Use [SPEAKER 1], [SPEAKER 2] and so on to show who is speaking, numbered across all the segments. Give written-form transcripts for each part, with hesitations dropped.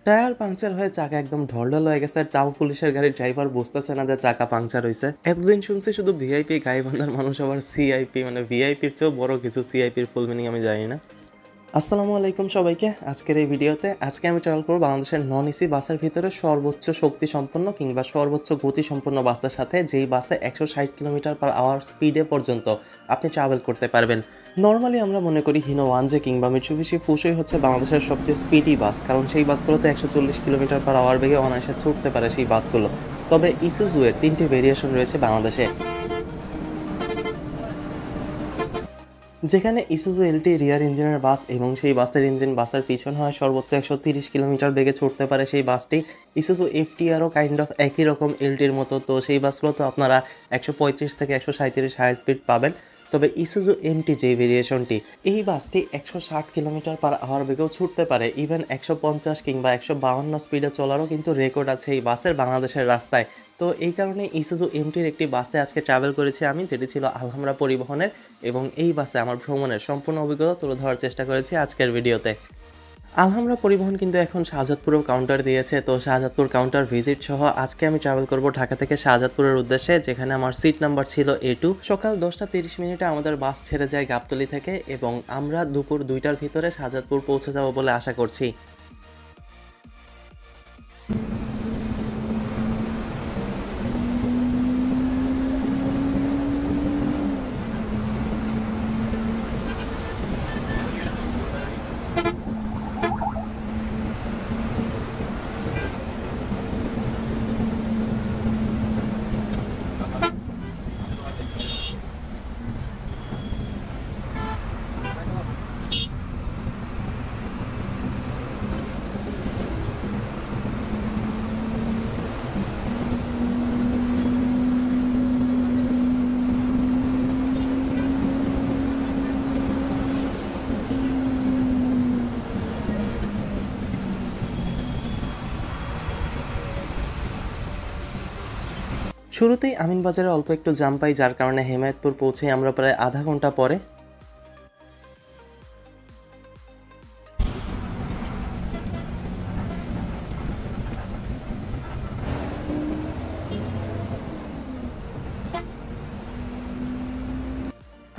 [SPEAKER 1] Tyre puncture হয়ে চাকা একদম ঢলঢল হয়ে গেছে, তাও পুলিশের গাড়ির ড্রাইভার বুঝতেছে না যে চাকা পাংচার হয়েছে। এতদিন শুনছি শুধু ভিআইপি গাইবান্ধার মানুষ, আবার সিআইপি মানে ভিআইপির চেয়েও বড় কিছু। সিআইপির ফুল মিনিং আমি জানি না। আসসালামু আলাইকুম সবাইকে। আজকের এই ভিডিওতে আমি ট্রাভেল করব বাংলাদেশের নন এসি বাসের ভিতরে সর্বোচ্চ শক্তি সম্পন্ন কিংবা সর্বোচ্চ গতি সম্পন্ন বাসের সাথে, যেই বাসে 160 কিলোমিটার পার আওয়ার স্পিডে পর্যন্ত আপনি ট্রাভেল করতে পারবেন। নর্মালি আমরা মনে করি হিনো ওয়ানজে কিংবা মিৎসুবিশি ফুসোই হচ্ছে বাংলাদেশের সবচেয়ে স্পিডি বাস, কারণ সেই বাসগুলোতে 140 কিলোমিটার পার আওয়ার বেগে অনায়াসে ছুটতে পারে সেই বাসগুলো। তবে ইসুজুয়ের 3টি ভেরিয়েশন রয়েছে বাংলাদেশে, যেখানে ইসুজু এলটি রিয়ার ইঞ্জিনের বাস এবং সেই বাসের ইঞ্জিন বাসের পিছন হয় সর্বোচ্চ 130 কিলোমিটার বেগে ছুটতে পারে সেই বাসটি। ইসুজু এফটিআরও কাইন্ড অফ একই রকম এলটির মতো, তো সেই বাসগুলো তো আপনারা 135 থেকে 137 হাই স্পিড পাবেন। তবে ইসুজু এমটি যে ভেরিয়েশনটি, এই বাসটি 160 কিলোমিটার পার আওয়ার বেগেও ছুটতে পারে। ইভেন 150 কিংবা 152 স্পিডে চলারও কিন্তু রেকর্ড আছে এই বাসের বাংলাদেশের রাস্তায়। তো এই কারণে ইসুজু এমটির একটি বাসে আজকে ট্রাভেল করেছি আমি, যেটি ছিল আলহামরা পরিবহনের, এবং এই বাসে আমার ভ্রমণের সম্পূর্ণ অভিজ্ঞতা তুলে ধরার চেষ্টা করেছি আজকের ভিডিওতে। আলহামরা পরিবহন কিন্তু এখন শাহজাদপুরেও কাউন্টার দিয়েছে, তো শাহজাদপুর কাউন্টার ভিজিট সহ আজকে আমি ট্রাভেল করব ঢাকা থেকে শাহজাদপুরের উদ্দেশ্যে, যেখানে আমার সিট নাম্বার ছিল A2। সকাল 10:30 আমাদের বাস ছেড়ে যায় গাবতলী থেকে, এবং আমরা দুপুর 2টার ভিতরে শাহজাদপুর পৌঁছে যাব বলে আশা করছি। শুরুতেই আমিনবাজারে অল্প একটু জাম পাই, যার কারণে হেমায়েতপুর পৌঁছে আমরা প্রায় আধা ঘন্টা পরে।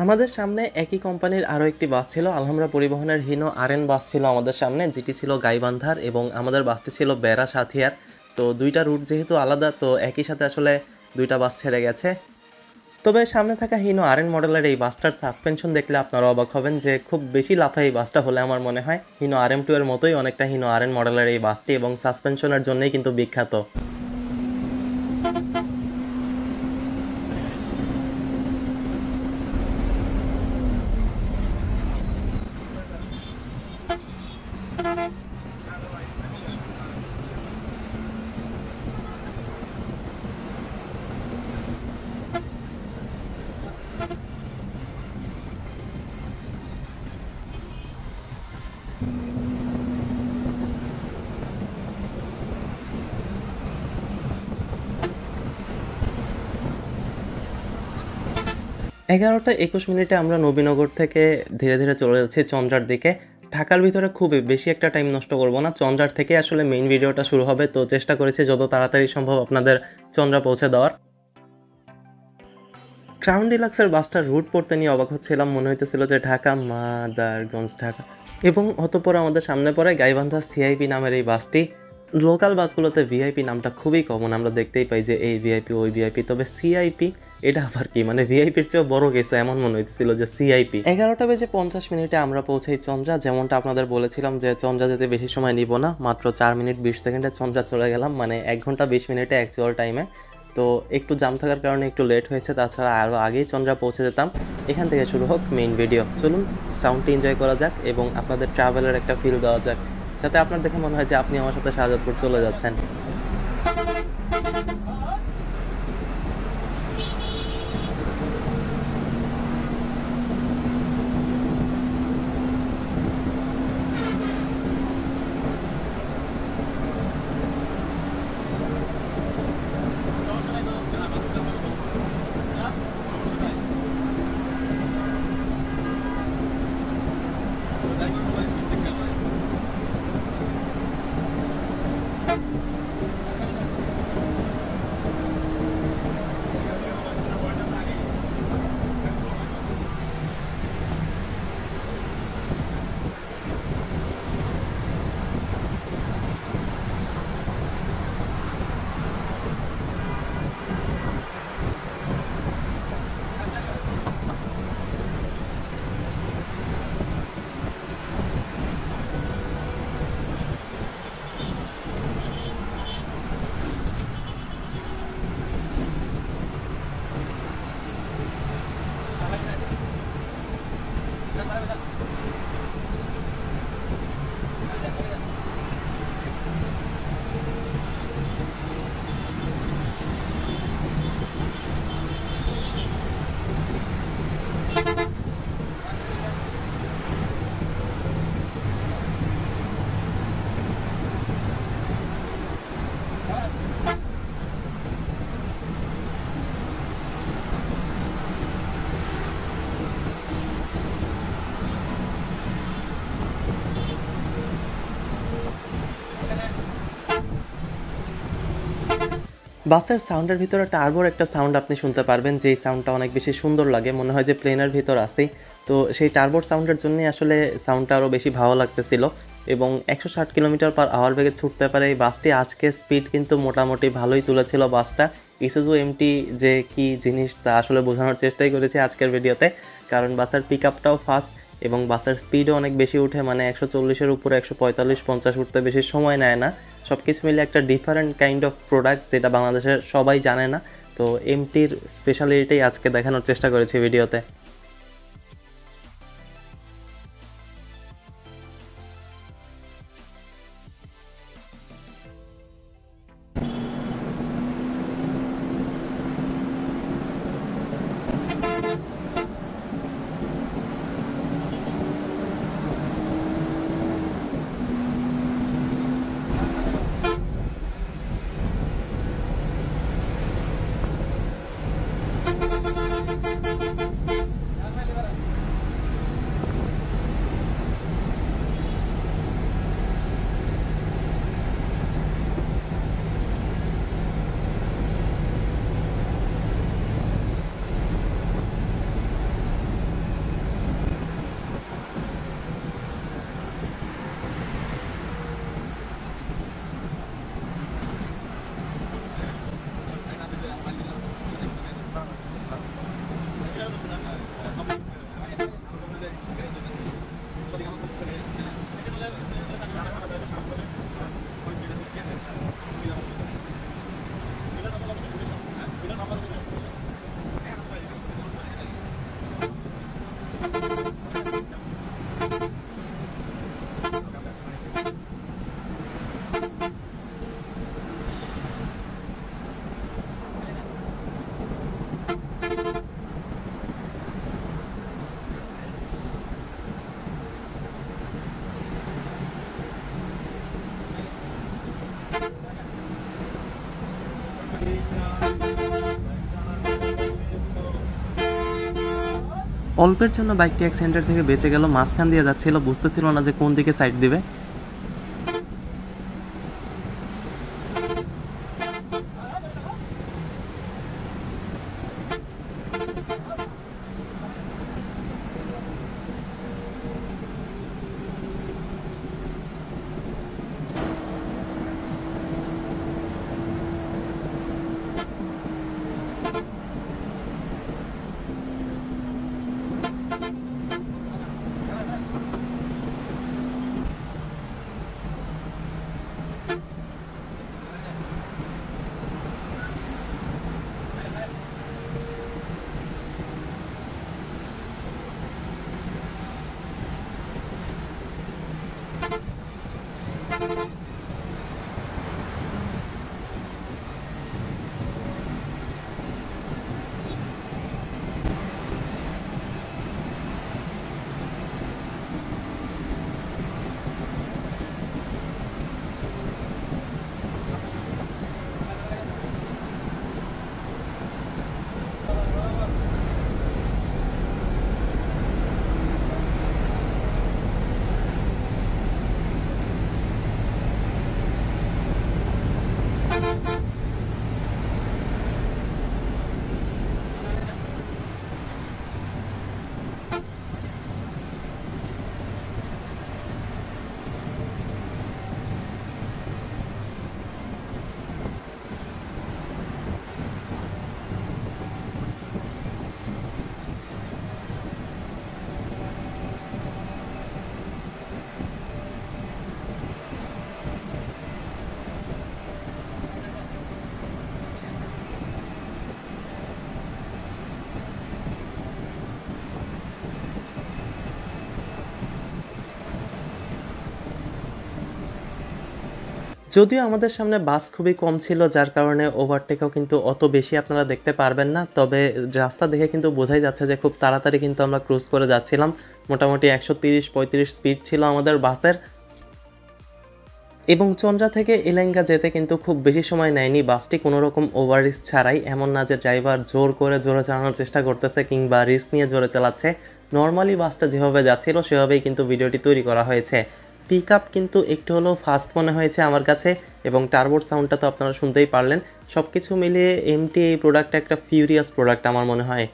[SPEAKER 1] আমাদের সামনে একই কোম্পানির আরও একটি বাস ছিল, আলহামরা পরিবহনের হিনো আরএন বাস ছিল আমাদের সামনে, যেটি ছিল গাইবান্ধার, এবং আমাদের বাসটি ছিল বেড়া সাথিয়ার। তো দুইটা রুট যেহেতু আলাদা, তো একই সাথে আসলে দুইটা বাস ছেড়ে গেছে। তবে সামনে থাকা হিনো আরএন মডেলের এই বাসটার সাসপেনশন দেখলে আপনারা অবাক হবেন যে খুব বেশি লাফায় এই বাসটা হলে আমার মনে হয়। হিনো RM2 এর মতোই অনেকটা হিনো আরএন মডেলের এই বাসটি, এবং সাসপেনশনের জন্যই কিন্তু বিখ্যাত। (11:21) আমরা নবীনগর থেকে ধীরে ধীরে চলে যাচ্ছি চন্দ্রার দিকে। ঢাকার ভিতরে খুবই বেশি একটা টাইম নষ্ট করব না, চন্দ্রার থেকে আসলে মেইন ভিডিওটা শুরু হবে, তো চেষ্টা করেছি যত তাড়াতাড়ি সম্ভব আপনাদের চন্দ্রা পৌঁছে দেওয়ার। ক্রাউন ডিলাক্সের বাসটার রুট পড়তে নিয়ে অবাক হচ্ছিলাম, মনে হইতেছিল যে ঢাকা মাদারগঞ্জ ঢাকা, এবং অতঃপর আমাদের সামনে পড়ে গাইবান্ধা সিআইপি নামের এই বাসটি। লোকাল বাসগুলোতে ভিআইপি নামটা খুবই কমন, আমরা দেখতেই পাই যে এই ভিআইপি ওই ভিআইপি, তবে সিআইপি এটা আবার কি, মানে ভিআইপির চেয়েও বড় কিছু এমন মনে হইতেছিল যে সিআইপি। 11:50 আমরা পৌঁছাই চন্দ্রা। যেমনটা আপনাদের বলেছিলাম যে চন্দ্রা যেতে বেশি সময় নিব না, মাত্র 4 মিনিট 20 সেকেন্ডে চন্দ্রা চলে গেলাম, মানে 1 ঘন্টা 20 মিনিটে অ্যাকচুয়াল টাইমে। তো একটু জাম থাকার কারণে একটু লেট হয়েছে, তাছাড়া আরও আগেই চন্দ্রা পৌঁছে যেতাম। এখান থেকে শুরু হোক মেইন ভিডিও। চলুন সাউন্ডটি এনজয় করা যাক এবং আপনাদের ট্রাভেলের একটা ফিল দেওয়া যাক, যাতে আপনার দেখে মনে হয় যে আপনি আমার সাথে শাহজাদপুর চলে যাচ্ছেন। বাসের সাউন্ডের ভিতরে টার্বোর একটা সাউন্ড আপনি শুনতে পারবেন, যেই সাউন্ডটা অনেক বেশি সুন্দর লাগে, মনে হয় যে প্লেনের ভিতর আছি। তো সেই টার্বোর সাউন্ডের জন্যই আসলে সাউন্ডটা আরও বেশি ভালো লাগতেছিল। এবং 160 কিলোমিটার/আওয়ার বেগে ছুটতে পারে এই বাসটি। আজকে স্পিড কিন্তু মোটামুটি ভালোই তুলেছিল বাসটা। ইসুজু এমটি যে কি জিনিস তা আসলে বোঝানোর চেষ্টাই করেছি আজকের ভিডিওতে, কারণ বাসের পিক আপটাও ফাস্ট এবং বাসের স্পিডও অনেক বেশি উঠে, মানে 140-এর উপরে 145-50 উঠতে বেশি সময় নেয় না। সব কিছু মিলে একটা ডিফারেন্ট কাইন্ড অফ প্রোডাক্ট, যেটা বাংলাদেশের সবাই জানে না। তো এমটির স্পেশালিটিটাই আজকে দেখানোর চেষ্টা করেছি ভিডিওতে। অল্পের জন্য বাইকটি অ্যাক্সিডেন্টের থেকে বেঁচে গেল। মাঝখান দিয়ে যাচ্ছিল, বুঝতেছিল না যে কোন দিকে সাইড দিবে। যদিও আমাদের সামনে বাস খুবই কম ছিল, যার কারণে ওভারটেকও কিন্তু অত বেশি আপনারা দেখতে পারবেন না। তবে রাস্তা দেখে কিন্তু বোঝাই যাচ্ছে যে খুব তাড়াতাড়ি কিন্তু আমরা ক্রুজ করে যাচ্ছিলাম। মোটামুটি 130-35 স্পিড ছিল আমাদের বাসের। এবং চন্দ্রা থেকে এলেঙ্গা যেতে কিন্তু খুব বেশি সময় নেয়নি বাসটি, কোনো রকম ওভার রিস্ক ছাড়াই। এমন না যে ড্রাইভার জোর করে জোরে চালানোর চেষ্টা করতেছে কিংবা রিস্ক নিয়ে জোরে চালাচ্ছে। নর্মালি বাসটা যেভাবে যাচ্ছিল সেভাবেই কিন্তু ভিডিওটি তৈরি করা হয়েছে। পিক আপ কিন্তু একটু হলেও ফাস্ট মনে হয়েছে আমার কাছে, এবং টার্বোর সাউন্ডটা তো আপনারা শুনতেই পারলেন। সব কিছু মিলিয়ে এমটি এই প্রোডাক্টটা একটা ফিউরিয়াস প্রোডাক্ট আমার মনে হয়।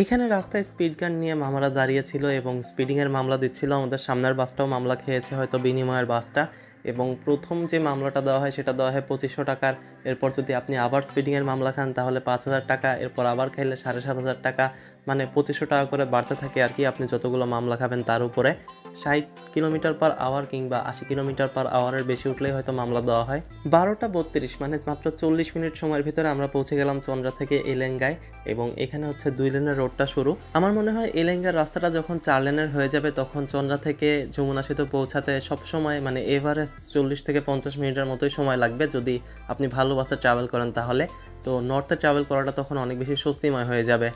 [SPEAKER 1] এখানে রাস্তায় স্পিড গান নিয়ে মামারা দাঁড়িয়েছিল এবং স্পিডিংয়ের মামলা দিচ্ছিল। আমাদের সামনের বাসটাও মামলা খেয়েছে হয়তো বিনিময়ের বাসটা। এবং প্রথম যে মামলাটা দেওয়া হয় সেটা দেওয়া হয় 2500 টাকার। এরপর যদি আপনি আবার স্পিডিংয়ের মামলা খান তাহলে 5000 টাকা, এরপর আবার খাইলে 7500 টাকা, মানে 2500 টাকা করে বাড়তে থাকে আর কি আপনি যতগুলো মামলা খাবেন তার উপরে। 60 কিলোমিটার পার আওয়ার কিংবা 80 কিলোমিটার পার আওয়ারের বেশি উঠলেই হয়তো মামলা দেওয়া হয়। 12টা 32 মানে মাত্র 40 মিনিট সময়ের ভিতরে আমরা পৌঁছে গেলাম চন্দ্রা থেকে এলেঙ্গায়। এবং এখানে হচ্ছে 2 লেনের রোডটা শুরু। আমার মনে হয় এলেঙ্গার রাস্তাটা যখন 4 লেনের হয়ে যাবে তখন চন্দ্রা থেকে যমুনা সেতু পৌঁছাতে সবসময় মানে এভারেজ 40 থেকে 50 মিনিটের মতোই সময় লাগবে যদি আপনি ভালো বাসে ট্রাভেল করেন তাহলে। তো নর্থে ট্রাভেল করাটা তখন অনেক বেশি স্বস্তিময় হয়ে যাবে।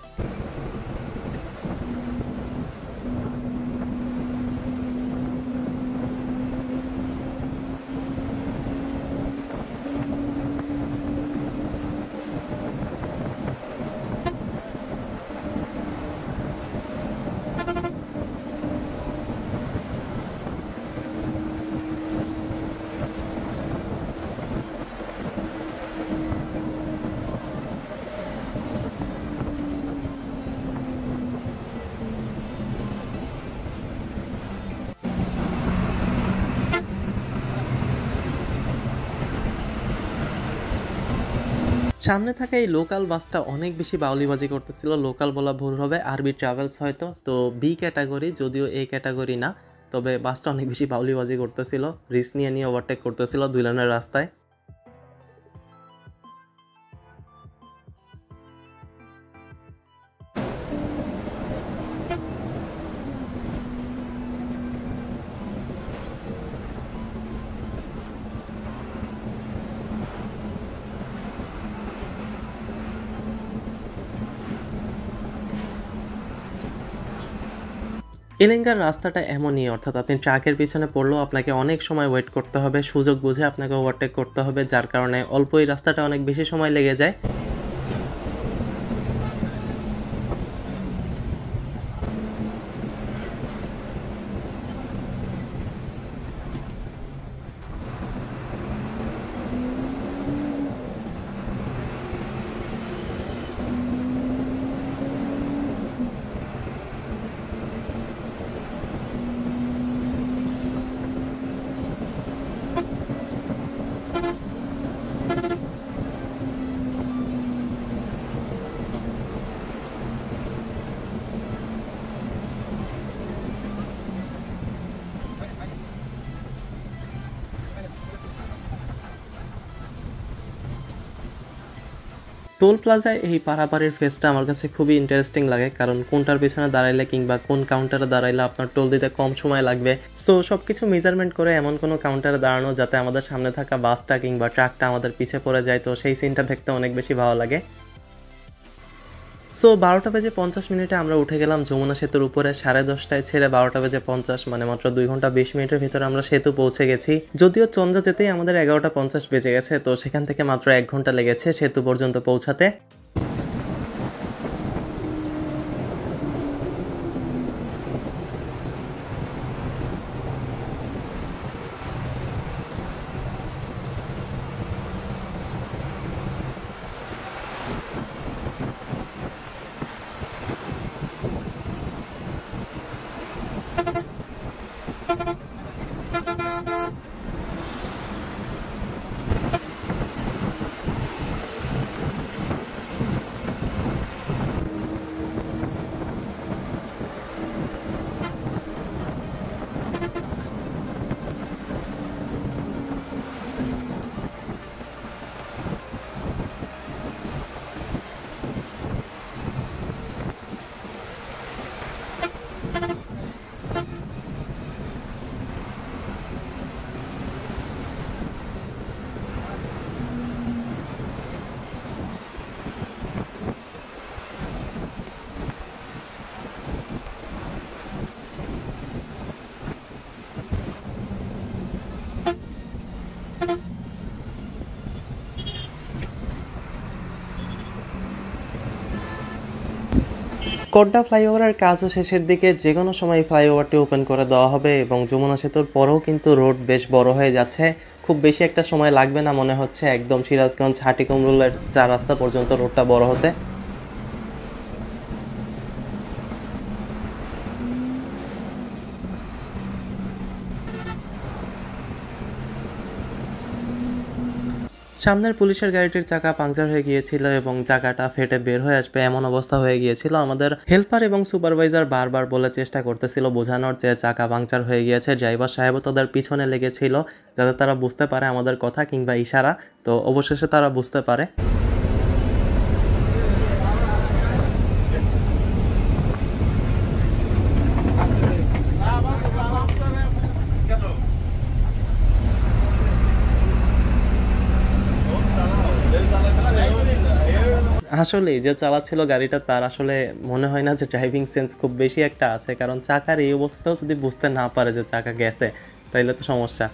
[SPEAKER 1] সামনে থাকা এই লোকাল বাসটা অনেক বেশি বাউলিবাজি করতেছিল। লোকাল বলা ভুল হবে, আরবি ট্রাভেলস হয়তো। তো বি ক্যাটাগরি, যদিও এ ক্যাটাগরি না। তবে বাসটা অনেক বেশি বাউলিবাজি করতেছিল, রিস্ক নিয়ে নিয়ে ওভারটেক করতেছিল 2 লেনের রাস্তায়। এলেঙ্গার রাস্তাটা এমনই, অর্থাৎ আপনি ট্রাকের পিছনে পড়লেও আপনাকে অনেক সময় ওয়েট করতে হবে, সুযোগ বুঝে আপনাকে ওভারটেক করতে হবে, যার কারণে অল্প এই রাস্তাটা অনেক বেশি সময় লেগে যায়। টোল প্লাজায় এই পারাপারের ফেজটা আমার কাছে খুবই ইন্টারেস্টিং লাগে, কারণ কোনটার পেছনে দাঁড়াইলে কিংবা কোন কাউন্টারে দাঁড়াইলে আপনার টোল দিতে কম সময় লাগবে। সো সব কিছু মেজারমেন্ট করে এমন কোনো কাউন্টারে দাঁড়ানো যাতে আমাদের সামনে থাকা বাসটা কিংবা ট্রাকটা আমাদের পিছে পড়ে যায়, তো সেই সিনটা দেখতে অনেক বেশি ভালো লাগে। সো 12:50 আমরা উঠে গেলাম যমুনা সেতুর উপরে। 10:30টায় ছেড়ে 12:50 মানে মাত্র 2 ঘন্টা 20 মিনিটের ভিতরে আমরা সেতু পৌঁছে গেছি। যদিও চন্দ্রা যেতেই আমাদের 11:50 বেজে গেছে, তো সেখান থেকে মাত্র 1 ঘন্টা লেগেছে সেতু পর্যন্ত পৌঁছাতে। কোড্ডা ফ্লাইওভারের কাজও শেষের দিকে, যে কোনো সময় ফ্লাইওভারটি ওপেন করে দেওয়া হবে এবং যমুনা সেতুর পরেও কিন্তু রোড বেশ বড় হয়ে যাচ্ছে। খুব বেশি একটা সময় লাগবে না মনে হচ্ছে একদম সিরাজগঞ্জ হাটিকুমরুলের 4 রাস্তা পর্যন্ত রোডটা বড় হতে। সামনের পুলিশের গাড়িটির চাকা পাংচার হয়ে গিয়েছিল এবং চাকাটা ফেটে বের হয়ে আসবে এমন অবস্থা হয়ে গিয়েছিল। আমাদের হেল্পার এবং সুপারভাইজার বারবার বলে চেষ্টা করতেছিল বোঝানোর যে চাকা পাংচার হয়ে গিয়েছে। ড্রাইভার সাহেবও তাদের পিছনে লেগেছিল যাতে তারা বুঝতে পারে আমাদের কথা কিংবা ইশারা, তো অবশেষে তারা বুঝতে পারে। আসলেই যে চালাচ্ছিল গাড়িটা তার আসলে মনে হয় না যে ড্রাইভিং সেন্স খুব বেশি একটা আছে, কারণ চাকার এই অবস্থাও যদি বুঝতে না পারে যে চাকা গেছে তাইলে তো সমস্যা।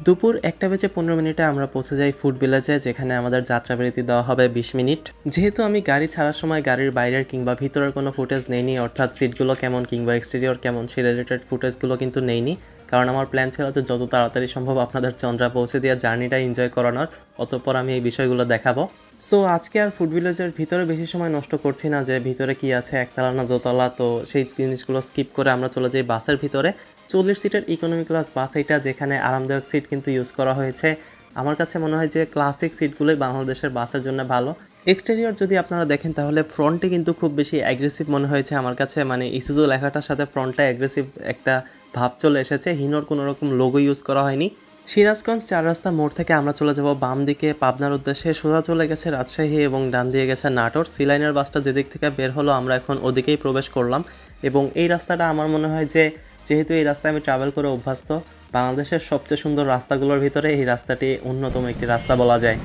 [SPEAKER 1] দুপুর 1:15 আমরা পৌঁছে যাই ফুড ভিলেজে, যেখানে আমাদের যাত্রাবিরতি দেওয়া হবে 20 মিনিট। যেহেতু আমি গাড়ি ছাড়ার সময় গাড়ির বাইরের কিংবা ভিতরের কোনো ফুটেজ নেইনি, অর্থাৎ সিটগুলো কেমন কিংবা এক্সটেরিয়র কেমন সেই রিলেটেড ফুটেজগুলো কিন্তু নেইনি, কারণ আমার প্ল্যান ছিল যে যত তাড়াতাড়ি সম্ভব আপনাদের চন্দ্রা পৌঁছে দিয়ে জার্নিটা এনজয় করানোর, অতঃপর আমি এই বিষয়গুলো দেখাবো। সো আজকে আর ফুড ভিলেজের ভিতরে বেশি সময় নষ্ট করছি না, যে ভিতরে কি আছে একতলা না দোতলা, তো সেই জিনিসগুলো স্কিপ করে আমরা চলে যাই বাসের ভিতরে। 40 সিটের ইকোনমি ক্লাস বাস এটা, যেখানে আরামদায়ক সিট কিন্তু ইউজ করা হয়েছে। আমার কাছে মনে হয় যে ক্লাসিক সিটগুলোই বাংলাদেশের বাসের জন্য ভালো। এক্সটেরিয়র যদি আপনারা দেখেন তাহলে ফ্রন্টে কিন্তু খুব বেশি অ্যাগ্রেসিভ মনে হয়েছে আমার কাছে, মানে ইসুজু লেখাটার সাথে ফ্রন্টটা অ্যাগ্রেসিভ একটা ভাব চলে এসেছে। হিনোর কোনো রকম লোগো ইউজ করা হয়নি। সিরাজগঞ্জ 4 রাস্তা মোড় থেকে আমরা চলে যাব বাম দিকে পাবনার উদ্দেশ্যে, সোজা চলে গেছে রাজশাহী এবং ডান দিয়ে গেছে নাটোর। সি লাইনের বাসটা যেদিক থেকে বের হলো আমরা এখন ওদিকেই প্রবেশ করলাম। এবং এই রাস্তাটা আমার মনে হয় যে, যেহেতু এই রাস্তায় আমি ট্রাভেল করে অভ্যস্ত, বাংলাদেশের সবচেয়ে সুন্দর রাস্তাগুলোর ভিতরে এই রাস্তাটি অন্যতম একটি রাস্তা বলা যায়।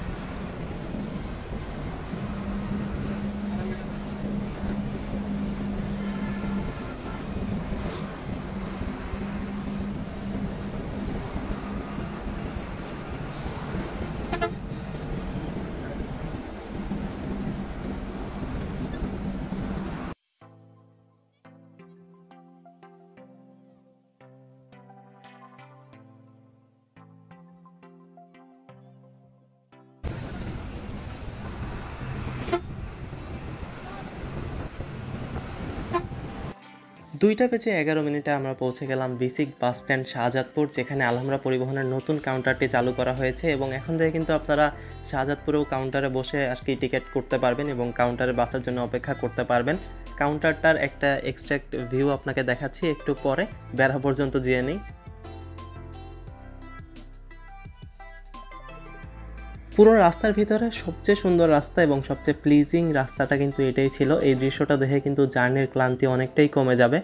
[SPEAKER 1] দুইটা বেজে 11 আমরা পৌঁছে গেলাম বেসিক বাস স্ট্যান্ড শাহজাদপুর, যেখানে আলহামরা পরিবহনের নতুন কাউন্টারটি চালু করা হয়েছে এবং এখন থেকে কিন্তু আপনারা শাহজাদপুরেও কাউন্টারে বসে আজকে টিকিট করতে পারবেন এবং কাউন্টারে বাসের জন্য অপেক্ষা করতে পারবেন। কাউন্টারটার একটা এক্সট্রাক্ট ভিউ আপনাকে দেখাচ্ছি একটু পরে, বেড়া পর্যন্ত যেয়ে নেই। পুরো রাস্তার ভিতরে সবচেয়ে সুন্দর রাস্তা এবং সবচেয়ে প্লিজিং রাস্তাটা কিন্তু এটাই ছিল। এই দৃশ্যটা দেখে কিন্তু জার্নির ক্লান্তি অনেকটাই কমে যাবে।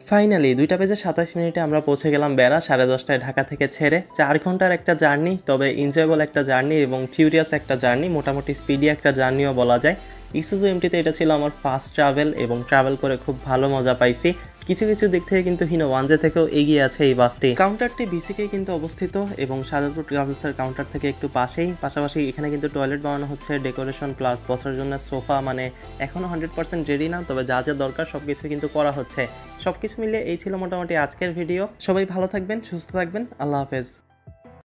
[SPEAKER 1] ফাইনালি 2টা বেজে 27 মিনিটে আমরা পৌঁছে গেলাম বেড়া। 10:30টায় ঢাকা থেকে ছেড়ে 4 ঘন্টার একটা জার্নি, তবে এনজয়েবল একটা জার্নি এবং ফিউরিয়াস একটা জার্নি, মোটামুটি স্পিডি একটা জার্নিও বলা যায়। ইসুজু এমটিতে এটা ছিল আমার ফার্স্ট ট্রাভেল এবং ট্রাভেল করে খুব ভালো মজা পাইছি। কিছু কিছু দিক থেকে কিন্তু হিনো ওয়ানজে থেকেও এগিয়ে আছে এই বাসটি। কাউন্টারটি বিসিকেই কিন্তু অবস্থিত এবং সাজাদপুর ট্রাভেলসের কাউন্টার থেকে একটু পাশাপাশি এখানে কিন্তু টয়লেট বানানো হচ্ছে, ডেকোরেশন প্লাস বসার জন্য সোফা, মানে এখনও 100% রেডি না, তবে যা যা দরকার সব কিছু কিন্তু করা হচ্ছে। সব কিছু মিলে এই ছিল মোটামুটি আজকের ভিডিও। সবাই ভালো থাকবেন, সুস্থ থাকবেন, আল্লাহ হাফেজ।